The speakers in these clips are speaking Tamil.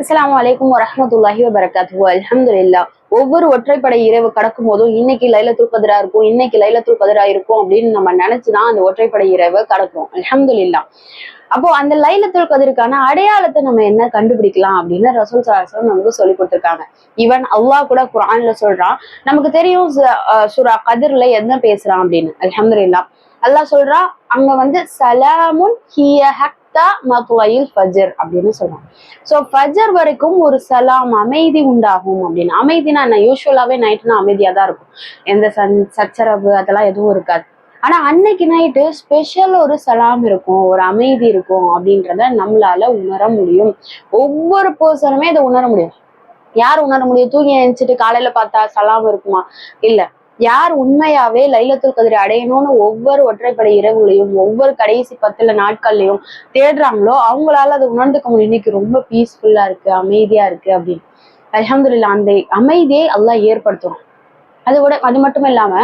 அஸ்ஸலாமு அலைக்கும் வரஹ்மத்துல்லாஹி வபரகாத்துஹு. அல்ஹம்துலில்லாஹ். ஒவ்வொரு ஒற்றைப்படை இரவு கடக்கும் போதும் இன்னைக்கு லைலத்துல் கத்ரா இருக்கும், இன்னைக்கு லைலத்துல் கத்ரா இருக்கும் அப்படின்னு நம்ம நினைச்சுதான் அந்த ஒற்றைப்படை இரவை கடக்கும். அல்ஹம்துலில்லாஹ். அப்போ அந்த லைலத்துல் கதிருக்கான அடையாளத்தை நம்ம என்ன கண்டுபிடிக்கலாம் அப்படின்னு ரசூல் ஸல்லல்லாஹு அலைஹி வஸல்லம் நமக்கு சொல்லி கொடுத்திருக்காங்க. ஈவன் அல்லாஹ் கூட குர்ஆன்ல சொல்றான். நமக்கு தெரியும் சூரா கதிர்ல என்ன பேசுறான் அப்படின்னு. அல்ஹம்துலில்லாஹ். அல்லாஹ் சொல்றான் அங்க வந்து சலாமுன் ஹிய ஹத்தா மத்லஇல் ஃபஜ்ர் அப்படின்னு சொல்றான். சோ ஃபஜர் வரைக்கும் ஒரு சலாம் அமைதி உண்டாகும் அப்படின்னு. அமைதினா என்ன? யூஸ்வலாவே நைட்னா அமைதியா தான் இருக்கும். எந்த சச்சரவு அதெல்லாம் எதுவும் இருக்காது. ஆனா அன்னைக்கு நைட்டு ஸ்பெஷல் ஒரு சலாம் இருக்கும், ஒரு அமைதி இருக்கும் அப்படின்றத நம்மளால உணர முடியும். ஒவ்வொரு பர்சனுமே இதை உணர முடியும். யார் உணர முடியும்? தூங்கி எழுந்துச்சிட்டு காலையில பார்த்தா சலாம் இருக்குமா? இல்ல. யார் உண்மையாவே லைலத்துல் கத்ர் அடையணும்னு ஒவ்வொரு ஒற்றைப்படை இரவுகளையும் ஒவ்வொரு கடைசி 10 நாட்கள்லயும் தேடுறாங்களோ அவங்களால அதை உணர்ந்துக்க முடியும். இன்னைக்கு ரொம்ப பீஸ்ஃபுல்லா இருக்கு, அமைதியா இருக்கு அப்படின்னு. அல்ஹம்துலில்லாஹ். அந்த அமைதியை அல்லாஹ் ஏற்படுத்தும். அது மட்டும் இல்லாம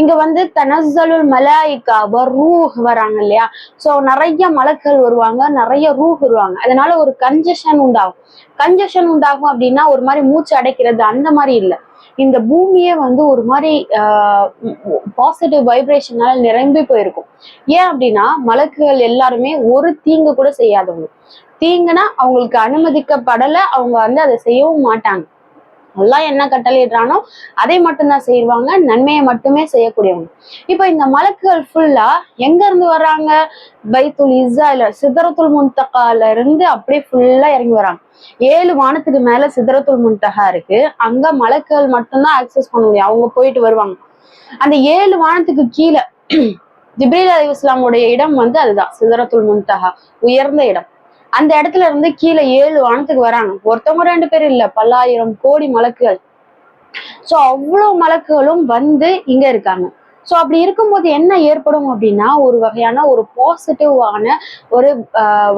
இங்க வந்து தனஸ்ஸலுல் மலாயிகா ரூஹ் வராங்க இல்லையா? சோ நிறைய மலக்கள் வருவாங்க, நிறைய ரூஹ் வருவாங்க. அதனால ஒரு கன்ஜஷன் உண்டாகும். கன்ஜஷன் உண்டாகும் அப்படின்னா ஒரு மாதிரி மூச்சு அடைக்கிறது அந்த மாதிரி இல்லை. இந்த பூமியே வந்து ஒரு மாதிரி பாசிட்டிவ் வைப்ரேஷனால நிரம்பி போயிருக்கும். ஏன் அப்படின்னா மலக்குகள் எல்லாருமே ஒரு தீங்கு கூட செய்யாதவங்க. தீங்குனா அவங்களுக்கு அனுமதிக்கப்படலை, அவங்க வந்து அதை செய்யவும் மாட்டாங்க. எல்லாம் என்ன கட்டளையிடுறானோ அதை மட்டும்தான் செய்வாங்க, நன்மையை மட்டுமே செய்யக்கூடியவங்க. இப்ப இந்த மலக்குகள் ஃபுல்லா எங்க இருந்து வர்றாங்க? பைத்துல் இஸ்ஸா இல்ல சிதறத்துல் முன்தகால இருந்து அப்படியே ஃபுல்லா இறங்கி வராங்க. 7 வானத்துக்கு மேல சிதறத்துல் முன்தகா இருக்கு. அங்க மலக்குகள் மட்டும்தான் ஆக்சஸ் பண்ண முடியும், அவங்க போயிட்டு வருவாங்க. அந்த 7 வானத்துக்கு கீழே ஜிப்ரீல் அலைஹிஸ்ஸலாமுடைய இடம் வந்து அதுதான் சிதறத்துல் முன்தகா, உயர்ந்த இடம். அந்த இடத்துல இருந்து கீழே 7 வானத்துக்கு வராங்க. ஒருத்தவங்க 2 பேர் இல்ல, பல்லாயிரம் கோடி மலக்குகள். சோ அவ்வளவு மலக்குகளும் வந்து இங்க இருக்காங்க. சோ அப்படி இருக்கும்போது என்ன ஏற்படும் அப்படின்னா ஒரு வகையான ஒரு பாசிட்டிவான ஒரு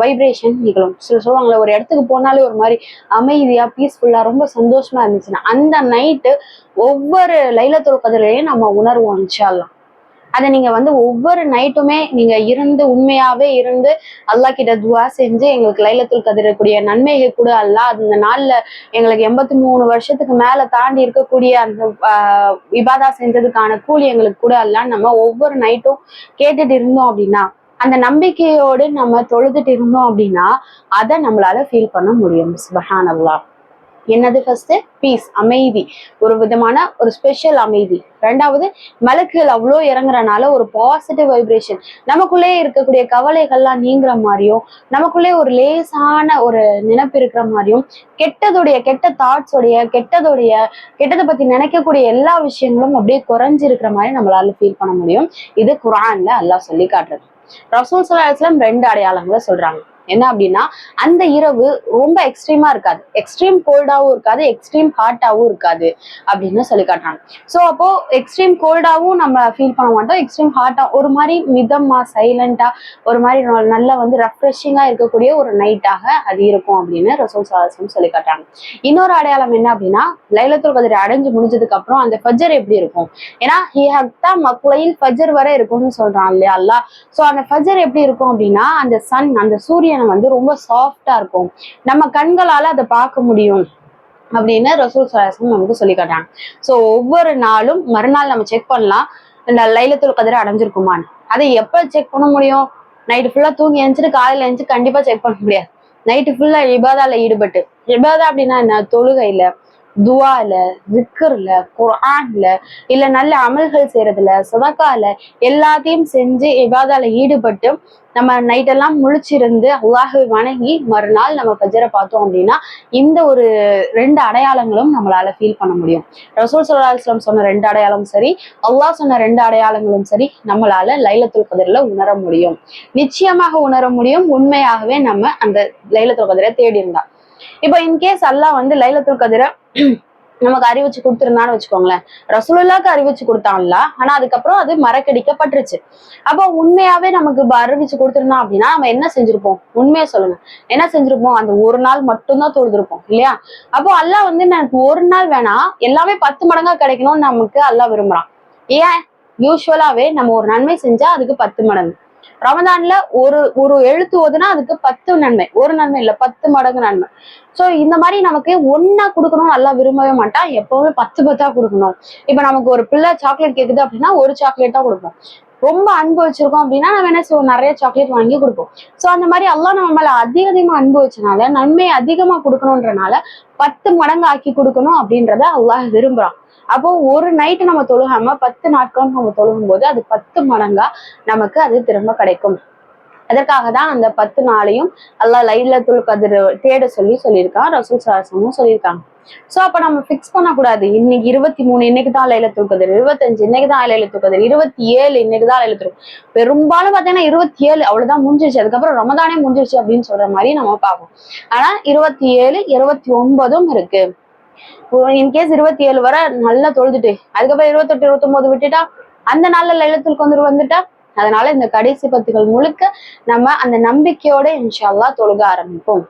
வைப்ரேஷன் நிகழும். சொல்லுவாங்களே ஒரு இடத்துக்கு போனாலே ஒரு மாதிரி அமைதியா பீஸ்ஃபுல்லா ரொம்ப சந்தோஷமா இருந்துச்சுன்னா அந்த நைட்டு ஒவ்வொரு லைலத்துல் கத்ர்லயும் நம்ம உணர்வோம் இன்ஷா அல்லாஹ். அதை நீங்க வந்து ஒவ்வொரு நைட்டுமே நீங்க இருந்து உண்மையாவே இருந்து அல்லாஹ் கிட்ட துவா செஞ்சு எங்களுக்கு லைலத்துல் கத்ரக்கூடிய நன்மைகள் கூட அல்லாஹ் அந்த நாள்ல எங்களுக்கு 83 வருஷத்துக்கு மேல தாண்டி இருக்கக்கூடிய அந்த இபாதா செஞ்சதுக்கான கூலி எங்களுக்கு கூட அல்லாஹ் நம்ம ஒவ்வொரு நைட்டும் கேட்டுட்டு இருந்தோம் அப்படின்னா, அந்த நம்பிக்கையோடு நம்ம தொழுதுட்டு இருந்தோம் அப்படின்னா அதை நம்மளால ஃபீல் பண்ண முடியும். சுப்ஹானல்லாஹ். என்னது? ஃபர்ஸ்ட் பீஸ், அமைதி, ஒரு விதமான ஒரு ஸ்பெஷல் அமைதி. ரெண்டாவது மலக்குகள் அவ்வளோ இறங்குறனால ஒரு பாசிட்டிவ் வைப்ரேஷன், நமக்குள்ளே இருக்கக்கூடிய கவலைகள்லாம் நீங்குற மாதிரியும் நமக்குள்ளே ஒரு லேசான ஒரு நினைப்பு இருக்கிற மாதிரியும் கெட்ட தாட்ஸோடைய கெட்டதை பத்தி நினைக்கக்கூடிய எல்லா விஷயங்களும் அப்படியே குறைஞ்சு இருக்கிற மாதிரி நம்மளால ஃபீல் பண்ண முடியும். இது குர்ஆன்ல அல்லாஹ் சொல்லி காட்டுறது. ரசூல் ஸல்லல்லாஹு அலைஹி வஸல்லம் 2 அடையாளங்களை சொல்றாங்க. என்ன அப்படின்னா அந்த இரவு ரொம்ப எக்ஸ்ட்ரீமா இருக்காது, எக்ஸ்ட்ரீம் கோல்டாவும் இருக்காது, எக்ஸ்ட்ரீம் ஹாட்டாவும் இருக்காது அப்படின்னு சொல்லி காட்டுறாங்க. ஸோ அப்போ எக்ஸ்ட்ரீம் கோல்டாவும் நம்ம ஃபீல் பண்ண மாட்டோம், எக்ஸ்ட்ரீம் ஹாட்டா ஒரு மாதிரி மிதமா சைலண்டா ஒரு மாதிரி நல்லா வந்து ரெஃப்ரெஷிங்கா இருக்கக்கூடிய ஒரு நைட்டாக அது இருக்கும் அப்படின்னு ரசூல் ஸல்லல்லாஹு அலைஹி வஸல்லம் சொல்லி காட்டுறாங்க. இன்னொரு அடையாளம் என்ன அப்படின்னா லைலத்துல் கத்ர் அடைஞ்சு முடிஞ்சதுக்கு அப்புறம் அந்த ஃபஜ்ர் எப்படி இருக்கும்? ஏன்னா ஹி ஹத்தா மக்லைல் ஃபஜ்ர் வரை இருக்கும்னு சொல்றான் இல்லையா அல்லாஹ். ஸோ அந்த ஃபஜ்ர் எப்படி இருக்கும் அப்படின்னா அந்த சன், அந்த சூரியன் வந்து ரொம்ப சாஃப்டா இருக்கும், நம்ம கண்களால அதை பார்க்க முடியும் அப்படின்னு ரசூல் ஸல்லல்லாஹு அலைஹி வஸல்லம் நமக்கு சொல்லி காட்டுறாங்க. ஸோ ஒவ்வொரு நாளும் மறுநாள் நம்ம செக் பண்ணலாம் இந்த லைலத்துல் கத்ர் அடைஞ்சிருக்குமான்னு. அதை எப்ப செக் பண்ண முடியும்? நைட்டு ஃபுல்லா தூங்கி எழுந்துட்டு காலையில எழுந்துச்சு கண்டிப்பா செக் பண்ண முடியாது. நைட்டு ஃபுல்லா இபாதால ஈடுபட்டு, இபாதா அப்படின்னா என்ன? தொழுகையில, துவால, ஜிக்ர்ல, குர்ஆன்ல, இல்ல நல்ல அமல்கள் செய்யறதுல, சதகால எல்லாத்தையும் செஞ்சு இபாதால ஈடுபட்டு நம்ம நைட்டெல்லாம் முழிச்சிருந்து அல்லாஹ்வை வணங்கி மறுநாள் நம்ம ஃபஜ்ரை பார்த்தோம் அப்படின்னா இந்த ஒரு 2 அடையாளங்களும் நம்மளால ஃபீல் பண்ண முடியும். ரசூல் ஸல்லல்லாஹு அலைஹி வஸல்லம் சொன்ன 2 அடையாளமும் சரி, அல்லாஹ் சொன்ன 2 அடையாளங்களும் சரி நம்மளால லைலத்துல் கத்ர்ல உணர முடியும். நிச்சயமாக உணர முடியும், உண்மையாகவே நம்ம அந்த லைலத்துல் கத்ரை தேடி இருந்தா. இப்ப இன்கேஸ் அல்லாஹ் வந்து லைலத்துல் கத்ரை நமக்கு அறிவிச்சு கொடுத்துருந்தான்னு வச்சுக்கோங்களேன். ரசூலுல்லாஹ்க்கு அறிவிச்சு கொடுத்தான்ல, ஆனா அதுக்கப்புறம் அது மறக்கடிக்கப்பட்டுருச்சு. அப்போ உண்மையாவே நமக்கு அறிவிச்சு கொடுத்துருந்தான் அப்படின்னா நம்ம என்ன செஞ்சிருப்போம்? உண்மையா சொல்லுங்க, என்ன செஞ்சிருப்போம்? அந்த ஒரு நாள் மட்டும்தான் தொழுதுருப்போம் இல்லையா? அப்போ அல்லாஹ் வந்து எனக்கு ஒரு நாள் வேணாம், எல்லாமே 10 மடங்கா கிடைக்கணும்னு நமக்கு அல்லாஹ் விரும்புறான். ஏன்? யூஸ்வலாவே நம்ம ஒரு நன்மை செஞ்சா அதுக்கு 10 மடங்கு, ரமதான்ல ஒரு ஒரு எழுத்து ஓதுனா அதுக்கு 10 நன்மை, ஒரு நன்மை இல்ல 10 மடங்கு நன்மை. சோ இந்த மாதிரி நமக்கு ஒன்னா கொடுக்கணும் நல்லா விரும்பவே மாட்டான், எப்பவுமே 10 கொடுக்கணும். இப்ப நமக்கு ஒரு பிள்ளை சாக்லேட் கேக்குது அப்படின்னா ஒரு சாக்லேட் தான் கொடுப்போம். ரொம்ப அன்பு வச்சிருக்கோம் அப்படின்னா நம்ம என்ன செய்வோம், நிறைய சாக்லேட் வாங்கி கொடுப்போம். சோ அந்த மாதிரி அல்லாஹ் நம்ம மேல அதிகமா அன்பு வச்சனால நன்மையை அதிகமா கொடுக்கணும்ன்றனால 10 மடங்கு ஆக்கி கொடுக்கணும் அப்படின்றத அல்லாஹ் விரும்புறான். அப்போ ஒரு நைட்டு நம்ம தொழுகாம 10 நாட்கள் நம்ம தொழுகும் போது அது 10 மடங்கா நமக்கு அது திரும்ப கிடைக்கும். அதற்காக தான் அந்த 10 நாளையும் அல்லாஹ் லைலத்துல் கத்ர் தேட சொல்லியிருக்கான், ரசூல் ஸல்லல்லாஹு சொல்லியிருக்காங்க. சோ அப்ப நம்ம பிக்ஸ் பண்ணக்கூடாது, இன்னைக்கு 23 இன்னைக்கு தான் லைலத்துல் கத்ர், 25 இன்னைக்கு தான் லைலத்துல் கத்ர், 27 இன்னைக்கு தான் லைலத்துல் கத்ர். பெரும்பாலும் பாத்தீங்கன்னா 27 அவ்வளவுதான் முடிஞ்சிருச்சு, அதுக்கப்புறம் ரமதானே முடிஞ்சிருச்சு அப்படின்னு சொல்ற மாதிரி நம்ம பார்ப்போம். ஆனா 27 29 இருக்கு. இன்கேஸ் 27 வரை நல்லா தொழுதுட்டு அதுக்கப்புறம் 28 29 விட்டுட்டா அந்த நாள்ல லைலத்துல் கத்ர் வந்துட்டா, அதனால இந்த கடைசி 10 முழுக்க நம்ம அந்த நம்பிக்கையோட இன்ஷா அல்லாஹ் தொழுக ஆரம்பிப்போம்.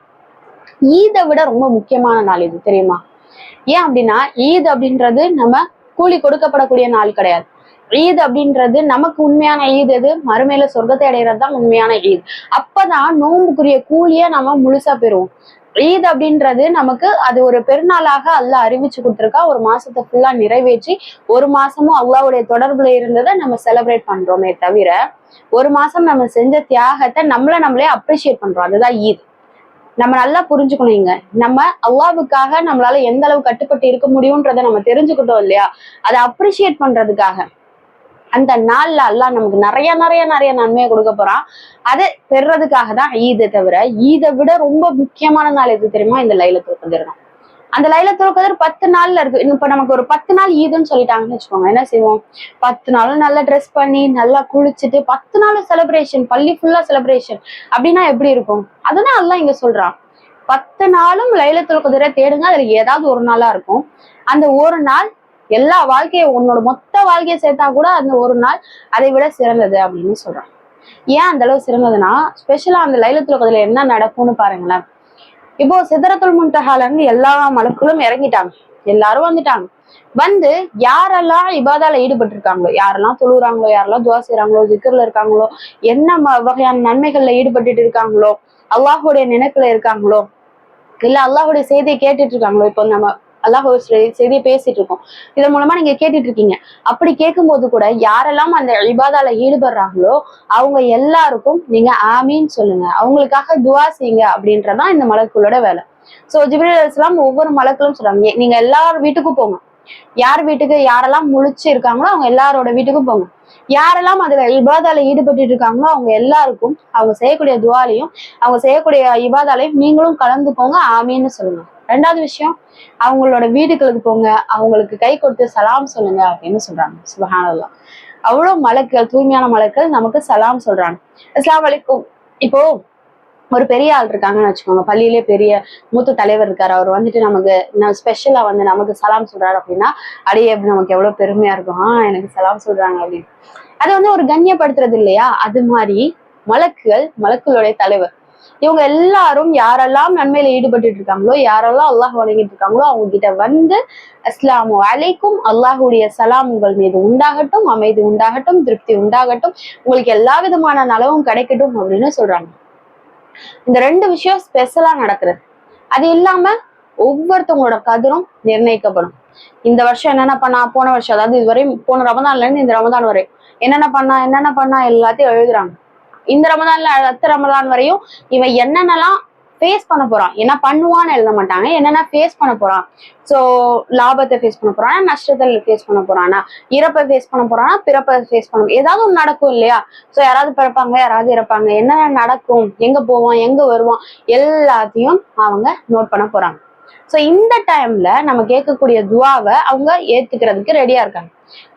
ஈதை விட ரொம்ப முக்கியமான நாள் இது தெரியுமா? ஏன் அப்படின்னா ஈத் அப்படின்றது நம்ம கூலி கொடுக்கப்படக்கூடிய நாள் கிடையாது. ஈத் அப்படின்றது நமக்கு உண்மையான ஈத் எது, மறுமையில சொர்க்கத்தை அடைகிறது தான் உண்மையான ஈத். அப்பதான் நோன்புக்குரிய கூலிய நம்ம முழுசா பெறுவோம். ஈத் அப்படின்றது நமக்கு அது ஒரு பெருநாளாக அல்லாஹ் அறிவிச்சு கொடுத்துருக்கா. ஒரு மாசத்தை ஃபுல்லா நிறைவேற்றி ஒரு மாசமும் அல்லாஹ்வுடைய தொடர்புல இருந்ததை நம்ம செலிப்ரேட் பண்றோமே தவிர ஒரு மாசம் நம்ம செஞ்ச தியாகத்தை நம்மளே அப்ரிஷியேட் பண்றோம். அதுதான் ஈத். நம்ம நல்லா புரிஞ்சுக்கணும். இங்க நம்ம அல்லாஹ்வுக்காக நம்மளால எந்த அளவு கட்டுப்பட்டு இருக்க முடியும்ன்றதை நம்ம தெரிஞ்சுக்கிட்டோம் இல்லையா, அதை அப்ரிஷியேட் பண்றதுக்காக அந்த நாள்ல அல்லாஹ் நமக்கு நிறைய நிறைய நிறைய நன்மையை கொடுக்க போறான். அதை பெறுறதுக்காக தான் ஈதை தவிர ஈதை விட ரொம்ப முக்கியமான நாள் எது தெரியுமா? இந்த லைலத்துல் கத்ர் தான். அந்த லைலத்துல் கத்ர் 10 நாள்ல இருக்கு. இப்ப நமக்கு ஒரு 10 நாள் ஈதுன்னு சொல்லிட்டாங்கன்னு வச்சுக்கோங்க, என்ன செய்வோம்? 10 நாளும் நல்லா ட்ரெஸ் பண்ணி நல்லா குளிச்சுட்டு 10 நாளும் செலிப்ரேஷன், பள்ளி ஃபுல்லா செலிப்ரேஷன் அப்படின்னா எப்படி இருக்கும்? அதுதான் அல்லாஹ் இங்க சொல்றான். 10 நாளும் லைலத்துல் கத்ரை தேடுங்க, அதுல ஏதாவது ஒரு நாளா இருக்கும். அந்த ஒரு நாள் எல்லா வாழ்க்கையை உன்னோட மொத்த வாழ்க்கையை சேர்த்தா கூட அந்த ஒரு நாள் அதை விட சிறந்தது அப்படின்னு சொல்றான். ஏன் அந்த அளவு சிறந்ததுன்னா ஸ்பெஷலா அந்த லைலத்துல் கத்ர்ல என்ன நடக்கும்னு பாருங்களேன். இப்போ சிதறத்துல் முன்தஹால இருந்து எல்லா மலக்குகளும் இறங்கிட்டாங்க, எல்லாரும் வந்துட்டாங்க. வந்து யாரெல்லாம் இபாதால ஈடுபட்டு இருக்காங்களோ, யாரெல்லாம் தொழுறாங்களோ, யாரெல்லாம் துவா செய்யறாங்களோ, ஜிக்ர்ல இருக்காங்களோ, என்ன வகையான நன்மைகள்ல ஈடுபட்டு இருக்காங்களோ, அல்லாஹுடைய நினைப்புல இருக்காங்களோ, இல்ல அல்லாஹுடைய செய்தியை கேட்டுட்டு இருக்காங்களோ, இப்போ நம்ம அல்லாஹ் செய்தியை பேசிட்டு இருக்கோம், இதன் மூலமா நீங்க கேட்டுட்டு இருக்கீங்க. அப்படி கேட்கும் போது கூட யாரெல்லாம் அந்த இபாதால ஈடுபடுறாங்களோ அவங்க எல்லாருக்கும் நீங்க ஆமீன் சொல்லுங்க, அவங்களுக்காக துவா செய்யுங்க அப்படின்றதான் இந்த மலக்குகளோட வேலை. சோ ஜிப்ரீல் அலைஹிஸ்ஸலாம் ஒவ்வொரு மலக்களும் சொல்றாங்க, நீங்க எல்லாரும் வீட்டுக்கும் போங்க, யார் வீட்டுக்கு யாரெல்லாம் முழிச்சு இருக்காங்களோ அவங்க எல்லாரோட வீட்டுக்கும் போங்க, யாரெல்லாம் அதுல இபாதால ஈடுபட்டு இருக்காங்களோ அவங்க எல்லாருக்கும் அவங்க செய்யக்கூடிய துவாலையும் அவங்க செய்யக்கூடிய இபாதாலையும் நீங்களும் கலந்துக்கோங்க, ஆமீன்னு சொல்லுங்க. ரெண்டாவது விஷயம், அவங்களோட வீடுகளுக்கு போங்க, அவங்களுக்கு கை கொடுத்து சலாம் சொல்லுங்க அப்படின்னு சொல்றாங்க. சுப்ஹானல்லாஹ், அவ்வளவு மலக்கள், தூய்மையான மலக்கள் நமக்கு சலாம் சொல்றாங்க. அஸ்ஸலாமு அலைக்கும். இப்போ ஒரு பெரிய ஆள் இருக்காங்கன்னு வச்சுக்கோங்க, பள்ளியிலே பெரிய மூத்த தலைவர் இருக்காரு, அவர் வந்துட்டு நமக்கு ஸ்பெஷலா வந்து நமக்கு சலாம் சொல்றாரு அப்படின்னா அடியே நமக்கு எவ்வளவு பெருமையா இருக்கும், எனக்கு சலாம் சொல்றாங்க அப்படின்னு. அது வந்து ஒரு கண்ணியப்படுத்துறது இல்லையா? அது மாதிரி மலக்குகளுடைய தலைவர் இவங்க எல்லாரும் யாரெல்லாம் நன்மையில ஈடுபட்டு இருக்காங்களோ, யாரெல்லாம் அல்லாஹ் வணங்கிட்டு இருக்காங்களோ அவங்க கிட்ட வந்து அஸ்ஸலாமு அலைக்கும், அல்லாஹுடைய சலாம் உங்கள் மீது உண்டாகட்டும், அமைதி உண்டாகட்டும், திருப்தி உண்டாகட்டும், உங்களுக்கு எல்லா விதமான நலவும் கிடைக்கட்டும் அப்படின்னு சொல்றாங்க. இந்த ரெண்டு விஷயம் ஸ்பெஷலா நடக்கிறது. அது இல்லாம ஒவ்வொருத்தவங்களோட கதிரும் நிர்ணயிக்கப்படும். இந்த வருஷம் என்னென்ன பண்ணா, போன வருஷம் அதாவது இதுவரை போன ரமதான்ல இருந்து இந்த ரமதான் வரை என்னென்ன பண்ணா எல்லாத்தையும் எழுதுறாங்க. இந்த ரமதான்ல அடுத்த ரமதான் வரையும் இவன் என்னென்னலாம் ஃபேஸ் பண்ண போறான், என்ன பண்ணுவான்னு எழுத மாட்டாங்க, என்னென்ன ஃபேஸ் பண்ண போறான். சோ லாபத்தை ஃபேஸ் பண்ண போறானா, நஷ்டத்தை ஃபேஸ் பண்ண போறானா, இறப்பை ஃபேஸ் பண்ண போறானா, பிறப்பை ஃபேஸ் பண்ண, ஏதாவது ஒண்ணு நடக்கும் இல்லையா? சோ யாராவது பிறப்பாங்க, யாராவது இறப்பாங்க, என்னென்ன நடக்கும், எங்க போவான், எங்க வருவான், எல்லாத்தையும் அவங்க நோட் பண்ண போறாங்க. சோ இந்த டைம்ல நம்ம கேட்கக்கூடிய துவாவை அவங்க ஏத்துக்கிறதுக்கு ரெடியா இருக்காங்க,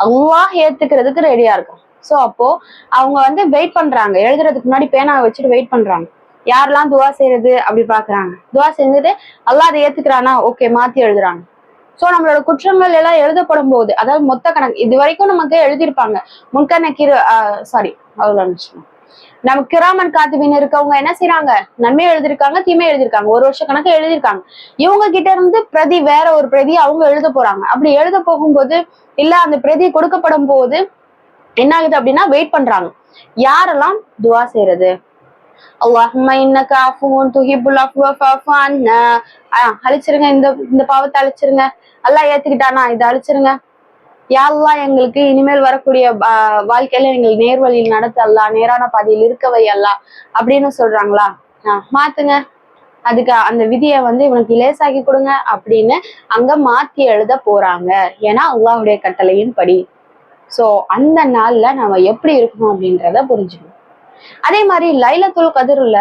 அல்லாஹ் ஏத்துக்கிறதுக்கு ரெடியா இருக்காங்க. சோ அப்போ அவங்க வந்து வெயிட் பண்றாங்க, எழுதுறதுக்கு முன்னாடி பேனாவை வச்சுட்டு வெயிட் பண்றாங்க, யாரெல்லாம் துவா செய்யறது அப்படி பாக்குறாங்க. துவா செஞ்சுட்டு அல்லாஹ் அதை ஏத்துக்கிறானா, ஓகே மாத்தி எழுதுறாங்க. சோ நம்மளோட குற்றங்கள் எல்லாம் எழுதப்படும் போது, அதாவது மொத்த கணக்கு இது வரைக்கும் நமக்கு எழுதியிருப்பாங்க, முன்கணக்கீர் அவ்வளவு நமக்கு கிராமன் காத்துவின் இருக்கவங்க என்ன செய்யறாங்க, நன்மை எழுதிருக்காங்க, தீமை எழுதிருக்காங்க, ஒரு வருஷ கணக்கு எழுதிருக்காங்க. இவங்க கிட்ட இருந்து பிரதி வேற ஒரு பிரதி அவங்க எழுத போறாங்க. அப்படி எழுத போகும்போது இல்ல அந்த பிரதி கொடுக்கப்படும் போது என்ன ஆகுது அப்படின்னா வெயிட் பண்றாங்க, யாரெல்லாம் துவா செய்யறது? அல்லாஹும்ம இன்னக அஃபுவுன் துஹிப்புல் அஃப்வ ஃபஅஃபு அன்னா. அழிச்சிருங்க, இந்த பாவத்தை அழிச்சிருங்க. அல்லாஹ் ஏத்துக்கிட்டானா இதை அழிச்சிருங்க. யா அல்லாஹ் எங்களுக்கு இனிமேல் வரக்கூடிய வாழ்க்கையில எங்களுக்கு நேர்வழியில் நடத்த அல்லாஹ், நேரான பாதையில் இருக்கவை அல்லாஹ் அப்படின்னு சொல்றாங்களா? மாத்துங்க, அதுக்கு அந்த விதியை இவனுக்கு லேசாக்கி கொடுங்க அப்படின்னு அங்க மாத்தி எழுத போறாங்க. ஏன்னா அல்லாஹுடைய கட்டளையின் படி. சோ அந்த நாள்ல நம்ம எப்படி இருக்கணும் அப்படின்றத புரிஞ்சுக்கணும். அதே மாதிரி லைலத்துல் கதிர்ல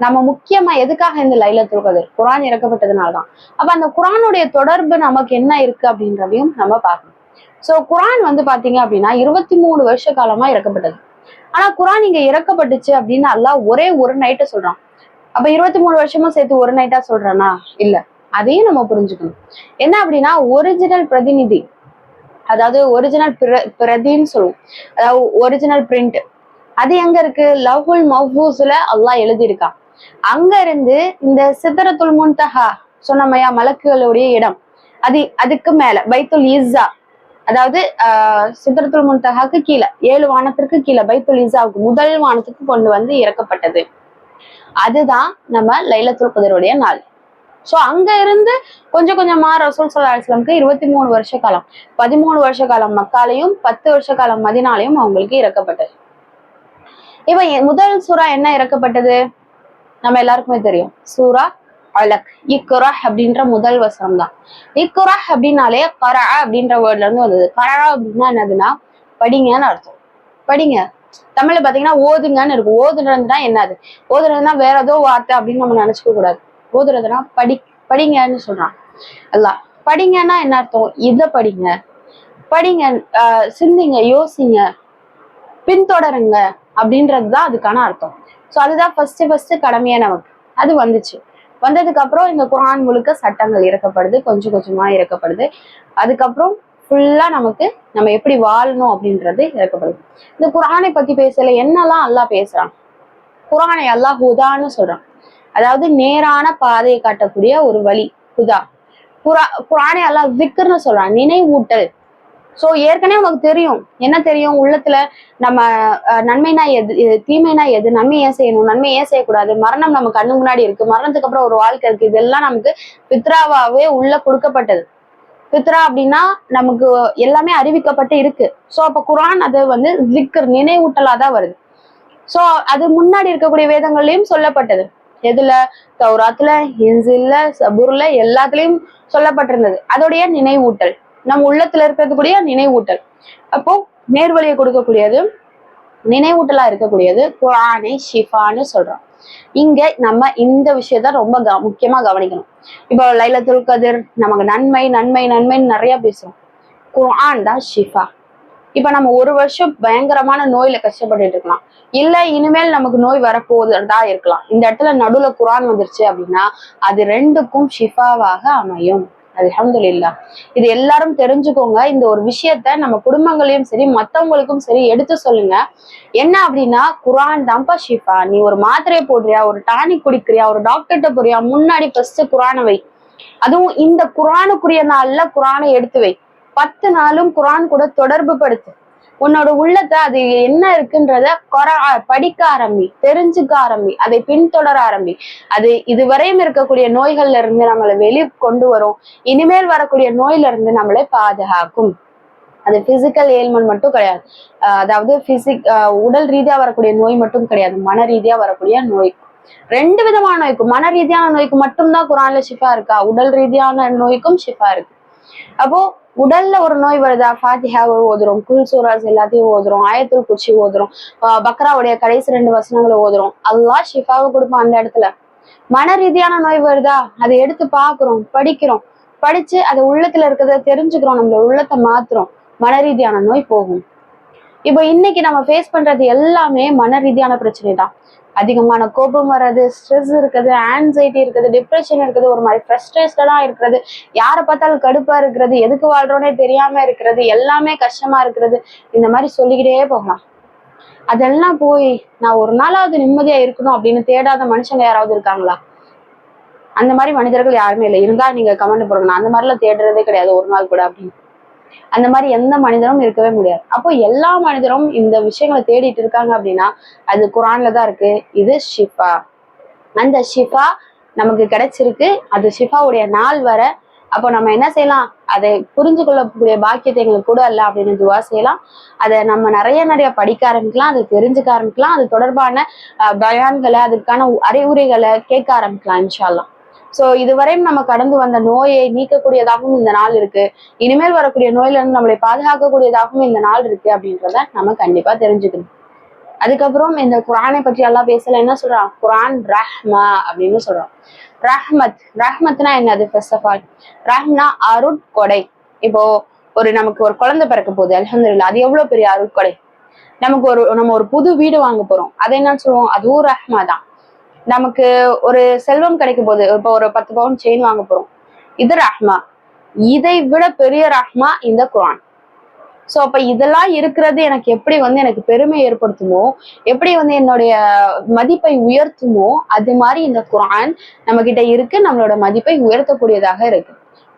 நம்ம முக்கியமா எதுக்காக இந்த லைலத்துல் கதிர்? குரான் இறக்கப்பட்டதுனாலதான். அப்ப அந்த குரானுடைய தொடர்பு நமக்கு என்ன இருக்கு அப்படின்றதையும் நம்ம பார்க்கணும். சோ குரான் பாத்தீங்க அப்படின்னா 23 வருஷ காலமா இறக்கப்பட்டது. ஆனா குரான் இங்க இறக்கப்பட்டுச்சு அப்படின்னு அல்லாஹ் ஒரே ஒரு நைட்டை சொல்றான். அப்ப 23 வருஷமும் சேர்த்து ஒரு நைட்டா சொல்றானா? இல்ல. அதையும் நம்ம புரிஞ்சுக்கணும். என்ன அப்படின்னா ஒரிஜினல் பிரதிநிதி, அதாவது ஒரிஜினல் பிரதின்னு சொல்லுவோம், அதாவது ஒரிஜினல் பிரிண்ட், அது எங்க இருக்கு? லவ்ஹுல் மஹ்ஃபூஸ்ல அல்லாஹ் எழுதியிருக்கான். அங்க இருந்து இந்த சித்ரத்துல் முன்தஹா சொன்னமையா, மலக்குகளுடைய இடம், அதுக்கு மேல பைத்துல் இஸ்ஸா, அதாவது சித்ரத்துல் முன்தஹாக்கு கீழே 7 வானத்திற்கு கீழே பைத்துல் இஸ்ஸாவுக்கு முதல் வானத்துக்கு கொண்டு இறக்கப்பட்டது. அதுதான் நம்ம லைலத்துல் கத்ருடைய நாள். சோ அங்க இருந்து கொஞ்சம் கொஞ்சமா ரசூல் ஸல்லல்லாஹு அலைஹி வஸல்லம் 23 வருஷ காலம், 13 வருஷ காலம் மக்காலையும் 10 வருஷ காலம் மதீனாலையும் அவங்களுக்கு இறக்கப்பட்டது. இப்ப முதல் சூரா என்ன இறக்கப்பட்டது? நம்ம எல்லாருக்குமே தெரியும், சூரா அலக். இக்ரா அப்படின்ற முதல் வசனம் தான். இக்ரா அப்படின்னாலே கரா அப்படின்ற வேர்ட்ல இருந்து வந்தது. கரா அப்படின்னா என்னதுன்னா படிங்கன்னு அர்த்தம். படிங்க. தமிழ்ல பாத்தீங்கன்னா ஓதுங்கன்னு இருக்கும். ஓதுறதுன்னா என்னது? ஓதுறதுன்னா வேற ஏதோ வார்த்தை அப்படின்னு நம்ம நினைச்சுக்க கூடாது. ஓதுறதுன்னா படிங்கன்னு சொல்றான் அல்லாஹ். படிங்கன்னா என்ன அர்த்தம்? இத படிங்க, படிங்க, சிந்திங்க, யோசிங்க, பின்தொடருங்க அப்படின்றதுதான் அதுக்கான அர்த்தம். சோ அதுதான் ஃபர்ஸ்ட் கடமையா நமக்கு. அது வந்துச்சு. வந்ததுக்கு அப்புறம் இந்த குரான் முழுக்க சட்டங்கள் இறக்கப்படுது, கொஞ்சம் கொஞ்சமா இறக்கப்படுது. அதுக்கப்புறம் ஃபுல்லா நமக்கு நம்ம எப்படி வாழணும் அப்படின்றது இறக்கப்படுது. இந்த குரானை பத்தி பேசல என்னெல்லாம் அல்லாஹ் பேசுறான்? குரானை அல்லாஹ் ஹுதான்னு சொல்றான், அதாவது நேரான பாதையை காட்டக்கூடிய ஒரு வழி, ஹுதா. குரானை அல்லாஹ் திக்ர்னு சொல்றான், நினைவூட்டல். சோ ஏற்கனவே உனக்கு தெரியும், என்ன தெரியும்? உள்ளத்துல நம்ம நன்மைனா எது, தீமைனா எது, நன்மை ஏன் செய்யணும், நன்மை ஏன் செய்யக்கூடாது, மரணம் நம்ம கண்ணு முன்னாடி இருக்கு, மரணத்துக்கு அப்புறம் ஒரு வாழ்க்கை இருக்கு, இதெல்லாம் நமக்கு பித்ராவாவே உள்ள கொடுக்கப்பட்டது. பித்ரா அப்படின்னா நமக்கு எல்லாமே அறிவிக்கப்பட்டு இருக்கு. சோ அப்ப குரான் அது ஜிக்ர், நினைவூட்டலாதான் வருது. சோ அது முன்னாடி இருக்கக்கூடிய வேதங்கள்லயும் சொல்லப்பட்டது. எதுல? தௌராத்துல, இன்ஜில்ல, சபூர்ல, எல்லாத்துலயும் சொல்லப்பட்டிருந்தது. அதோடைய நினைவூட்டல், நம்ம உள்ளத்துல இருக்கிறதுக்கூடிய நினைவூட்டல். அப்போ நேர்வழியை கொடுக்கக்கூடியது, நினைவூட்டலா இருக்கக்கூடியது குர்ஆனை ஷிஃபான்னு சொல்றோம். இங்க நம்ம இந்த விஷயத்த ரொம்ப முக்கியமா கவனிக்கணும். இப்போ லைலத்துல் கதிர் நமக்கு நன்மை நன்மை நன்மைன்னு நிறைய பேசுறோம். குர்ஆன் தான் ஷிஃபா. இப்ப நம்ம ஒரு வருஷம் பயங்கரமான நோயில கஷ்டப்பட்டுட்டு இருக்கலாம், இல்ல இனிமேல் நமக்கு நோய் வரப்போகுதுதா இருக்கலாம். இந்த இடத்துல நடுவுல குர்ஆன் வந்துருச்சு அப்படின்னா அது ரெண்டுக்கும் ஷிஃபாவாக அமையும். அல்ஹம்துலில்லாஹ். இது எல்லாரும் தெரிஞ்சுக்கோங்க. இந்த ஒரு விஷயத்த நம்ம குடும்பங்களையும் சரி மத்தவங்களுக்கும் சரி எடுத்து சொல்லுங்க. என்ன அப்படின்னா குர்ஆன் தான்ப்பா ஷிஃபா. நீ ஒரு மாத்திரையை போடுறியா, ஒரு டானிக் குடிக்கிறியா, ஒரு டாக்டர்கிட்ட போறியா, முன்னாடி ஃபர்ஸ்ட் குர்ஆனை வை. அதுவும் இந்த குர்ஆனுக்குரிய நாள்ல குர்ஆனை எடுத்து வை. 10 நாளும் குர்ஆன் கூட தொடர்பு படுத்து. உன்னோட உள்ளத்தை அது என்ன இருக்குன்றத படிக்க ஆரம்பி, தெரிஞ்சுக்க ஆரம்பி, அதை பின்தொடர ஆரம்பி. அது இதுவரையும் இருக்கக்கூடிய நோய்கள்ல இருந்து நம்மளை வெளியே கொண்டு வரும். இனிமேல் வரக்கூடிய நோயில இருந்து நம்மளை பாதுகாக்கும். அது பிசிக்கல் ஏல்மெண்ட் மட்டும் கிடையாது, அதாவது உடல் ரீதியா வரக்கூடிய நோய் மட்டும் கிடையாது, மன ரீதியா வரக்கூடிய நோய். 2 விதமான நோய்க்கும், மன ரீதியான நோய்க்கு மட்டும்தான் குர்ஆன்ல ஷிஃபா இருக்கா? உடல் ரீதியான நோய்க்கும் ஷிஃபா இருக்கு. அப்போ உடல்ல ஒரு நோய் வருதா, ஃபாத்திஹாவை ஓதுறோம், குல் சூராஸ் எல்லாத்தையும் ஓதுறோம், ஆயத்துல் குர்சி ஓதுறோம், பக்ராவுடைய கடைசி 2 வசனங்களை ஓதுறோம், அல்லாஹ் ஷிஃபாவை கொடுப்பான் அந்த இடத்துல. மன ரீதியான நோய் வருதா, அதை எடுத்து பாக்குறோம், படிக்கிறோம், படிச்சு அதை உள்ளத்துல இருக்கிறத தெரிஞ்சுக்கிறோம், நம்மளோட உள்ளத்தை மாத்துறோம், மன ரீதியான நோய் போகும். இப்போ இன்னைக்கு நம்ம ஃபேஸ் பண்றது எல்லாமே மன ரீதியான பிரச்சனை தான். அதிகமான கோபம் வர்றது, ஸ்ட்ரெஸ் இருக்குது, ஆன்சைட்டி இருக்குது, டிப்ரெஷன் இருக்குது, ஒரு மாதிரி ஃப்ரஸ்ட்ரேட்டடா இருக்கிறது, யாரை பார்த்தாலும் கடுப்பா இருக்கிறது, எதுக்கு வாழ்றோன்னே தெரியாம இருக்கிறது, எல்லாமே கஷ்டமா இருக்கிறது, இந்த மாதிரி சொல்லிக்கிட்டே போகலாம். அதெல்லாம் போய் நான் ஒரு நாளாவது நிம்மதியா இருக்கணும் அப்படின்னு தேடாத மனுஷங்க யாராவது இருக்காங்களா? அந்த மாதிரி மனிதர்கள் யாருமே இல்லை. இருந்தா நீங்க கமெண்ட் போடுங்க. நான் அந்த மாதிரிலாம் தேடுறதே கிடையாது ஒரு நாள் கூட அப்படின்னு. அந்த மாதிரி எந்த மனிதரும் இருக்கவே முடியாது. அப்போ எல்லா மனிதரும் இந்த விஷயங்களை தேடிட்டு இருக்காங்க அப்படின்னா அது குர்ஆன்ல தான் இருக்கு. இது ஷிஃபா. அந்த ஷிஃபா நமக்கு கிடைச்சிருக்கு. அது ஷிஃபாவுடைய நாள் வர அப்போ நம்ம என்ன செய்யலாம், அதை புரிஞ்சு கொள்ளக்கூடிய பாக்கியத்தை எங்களுக்கு கூட அல்ல அப்படின்னு துவா செய்யலாம். அதை நம்ம நிறைய படிக்க ஆரம்பிக்கலாம், அதை தெரிஞ்சுக்க ஆரம்பிக்கலாம், அது தொடர்பான பயான்களை அதுக்கான அறிவுரைகளை கேட்க ஆரம்பிக்கலாம் இன்ஷா அல்லாஹ். சோ இதுவரையும் நம்ம கடந்து வந்த நோயை நீக்கக்கூடியதாகவும் இந்த நாள் இருக்கு. இனிமேல் வரக்கூடிய நோயில இருந்து நம்மளை பாதுகாக்கக்கூடியதாகவும் இந்த நாள் இருக்கு அப்படின்றத நம்ம கண்டிப்பா தெரிஞ்சுக்கணும். அதுக்கப்புறம் இந்த குர்ஆனை பற்றி எல்லாம் பேசல என்ன சொல்றான், குர்ஆன் ரஹ்மா அப்படின்னு சொல்றான். ரஹ்மத்னா என்னது? ஃபர்ஸ்ட் ஆஃப் ஆல் ரஹ்ம்னா அருட்கொடை. இப்போ நமக்கு ஒரு குழந்தை பிறக்க போகுது, அல்ஹம்துலில்லாஹ், அது எவ்வளவு பெரிய அருட்கொடை. நம்ம ஒரு புது வீடு வாங்க போறோம், அதை என்னன்னு சொல்லுவோம், அதுவும் ரஹ்மா தான். நமக்கு ஒரு செல்வம் கிடைக்க போகுது, இப்போ ஒரு 10 பவுன் செயின் வாங்க போறோம், இது ரஹ்மா. இதை விட பெரிய ரஹ்மா இந்த குர்ஆன். சோ அப்ப இதெல்லாம் இருக்கிறது எனக்கு எப்படி எனக்கு பெருமை ஏற்படுத்துமோ, எப்படி என்னுடைய மதிப்பை உயர்த்துமோ, அது மாதிரி இந்த குர்ஆன் நம்ம கிட்ட இருக்கு, நம்மளோட மதிப்பை உயர்த்தக்கூடியதாக இருக்கு.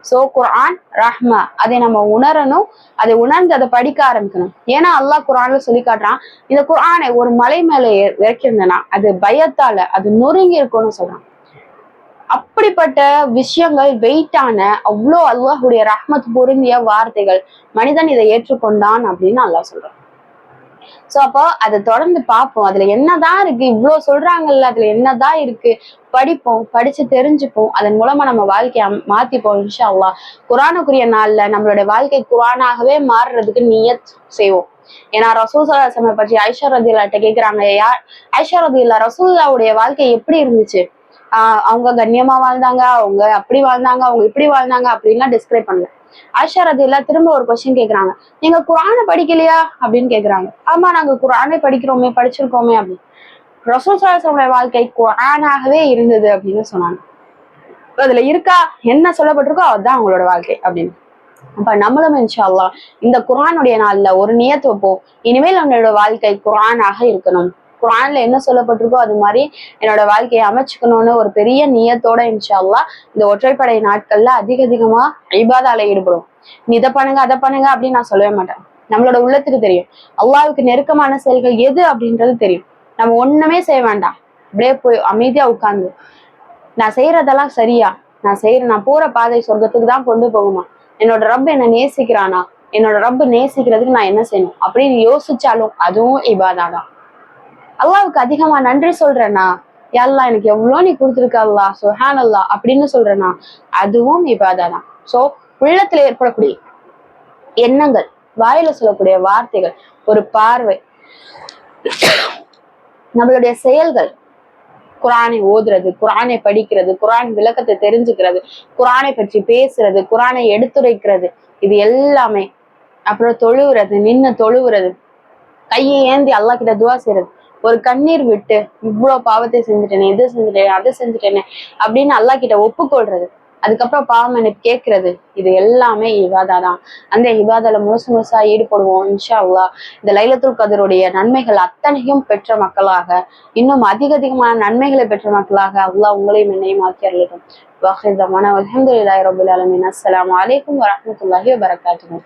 சோ குர்ஆன் ரஹ்மா, அதை நம்ம உணரணும், அதை உணர்ந்து அதை படிக்க ஆரம்பிக்கணும். ஏன்னா அல்லாஹ் குர்ஆன்ல சொல்லி காட்டுறான், இந்த குர்ஆனை ஒரு மலை மேல இறக்கிருந்தேன்னா அது பயத்தால அது நொறுங்கி இருக்கும்னு சொல்றான். அப்படிப்பட்ட விஷயங்கள் வெயிட்டான அவ்வளோ அல்லாஹுடைய ரஹ்மத் பொருந்திய வார்த்தைகள், மனிதன் இதை ஏற்றுக்கொண்டான் அப்படின்னு அல்லாஹ் சொல்றான். சோ அப்போ அதை தொடர்ந்து பார்ப்போம், அதுல என்னதான் இருக்கு, இவ்வளவு சொல்றாங்கல்ல, அதுல என்னதான் இருக்கு, படிப்போம், படிச்சு தெரிஞ்சுப்போம், அதன் மூலமா நம்ம வாழ்க்கையை மாத்திப்போம் இன்ஷா அல்லாஹ். குர்ஆனுக்குரிய நாள்ல நம்மளுடைய வாழ்க்கை குர்ஆனாகவே மாறுறதுக்கு நியத் செய்வோம். ஏன்னா ரசூல் ஸல்லல்லாஹு அலைஹி வஸல்லம் பற்றி ஆயிஷா ரதியல்லாஹு கேக்குறாங்க, ஆயிஷா ரதியல்லாஹு, ரசூலுல்லாஹ்வுடைய வாழ்க்கை எப்படி இருந்துச்சு, அவங்க கண்ணியமா வாழ்ந்தாங்க, அவங்க அப்படி வாழ்ந்தாங்க, அவங்க இப்படி வாழ்ந்தாங்க அப்படின்லாம் டிஸ்கிரைப் பண்ணல. ஆயிஷா ரதியல்லாஹு திரும்ப ஒரு கொஸ்டின் கேக்குறாங்க, நீங்க குர்ஆனை படிக்கலையா அப்படின்னு கேக்குறாங்க. ஆமா, நாங்க குர்ஆனை படிச்சிருக்கோமே அப்படின்னு. ரசூல் ஸல்லல்லாஹு அலைஹி வஸல்லம் வாழ்க்கை குர்ஆனாகவே இருந்தது அப்படின்னு சொன்னாங்க. அதுல இருக்கா, என்ன சொல்லப்பட்டிருக்கோ அதுதான் அவங்களோட வாழ்க்கை அப்படின்னு. அப்ப நம்மளும் இன்ஷா அல்லாஹ் இந்த குர்ஆனுடைய நாள்ல ஒரு நியத் வைப்போம், இனிமேல் நம்மளோட வாழ்க்கை குர்ஆனாக இருக்கணும், குர்ஆன்ல என்ன சொல்லப்பட்டிருக்கோ அது மாதிரி என்னோட வாழ்க்கையை அமைச்சுக்கணும்னு ஒரு பெரிய நியத்தோட இன்ஷா அல்லாஹ் இந்த ஒற்றைப்படை நாட்கள்ல அதிகமா இபாதால ஈடுபடும். நீ இதை பண்ணுங்க அதை பண்ணுங்க அப்படின்னு நான் சொல்லவே மாட்டேன். நம்மளோட உள்ளத்துக்கு தெரியும் அல்லாஹ்வுக்கு நெருக்கமான செயல்கள் எது அப்படின்றது தெரியும். நம்ம ஒண்ணுமே செய்ய வேண்டாம், அப்படியே போய் அமைதியா உட்கார்ந்து நான் செய்யறதெல்லாம் சரியா, நான் போற பாதை சொர்க்கத்துக்கு தான் கொண்டு போகுமா, என்னோட ரப்பு என்ன நேசிக்கிறானா, என்னோட ரப்பு நேசிக்கிறதுக்கு நான் என்ன செய்யணும் அப்படின்னு யோசிச்சாலும் அதுவும் இபாதா தான். அல்லாஹ்வுக்கு அதிகமா நன்றி சொல்றேன்னா, யா அல்லாஹ் எனக்கு எவ்வளவு நீ கொடுத்துருக்க அல்லாஹ் சுப்ஹானல்லாஹ் அப்படின்னு சொல்றேன்னா அதுவும் இபாதா தான். சோ உள்ளத்துல ஏற்படக்கூடிய எண்ணங்கள், வாயில சொல்லக்கூடிய வார்த்தைகள், ஒரு பார்வை, நம்மளுடைய செயல்கள், குர்ஆனை ஓதுறது, குர்ஆனை படிக்கிறது, குர்ஆன் விளக்கத்தை தெரிஞ்சுக்கிறது, குர்ஆனை பற்றி பேசுறது, குர்ஆனை எடுத்துரைக்கிறது, இது எல்லாமே, அப்புறம் தொழுவுறது, நின்னு தொழுவுறது, கையை ஏந்தி அல்லாஹ் கிட்ட துவா செய்யறது, ஒரு கண்ணீர் விட்டு இவ்வளவு பாவத்தை செஞ்சுட்டேனே, இது செஞ்சுட்டேனே, அதை செஞ்சுட்டேனே அப்படின்னு அல்லாஹ் கிட்ட ஒப்புக்கொள்றது, அதுக்கப்புறம் பாவம் எனக்கு கேட்கறது, இது எல்லாமே இபாதா தான். அந்த இபாதால முழுசா ஈடுபடுவோம் இன்ஷா அல்லாஹ். இந்த லைலத்துல் கத்ருடைய நன்மைகள் அத்தனையும் பெற்ற மக்களாக, இன்னும் அதிகமான நன்மைகளை பெற்ற மக்களாக அல்லாஹ் உங்களையும் என்னையும் ஆக்கி அருளட்டும். வாஹிர் தவானா அல்ஹம்துலில்லாஹி ரப்பில் ஆலமீன். அஸ்ஸலாமு அலைக்கும் வரஹ்மத்துல்லாஹி வபரகாத்துஹு.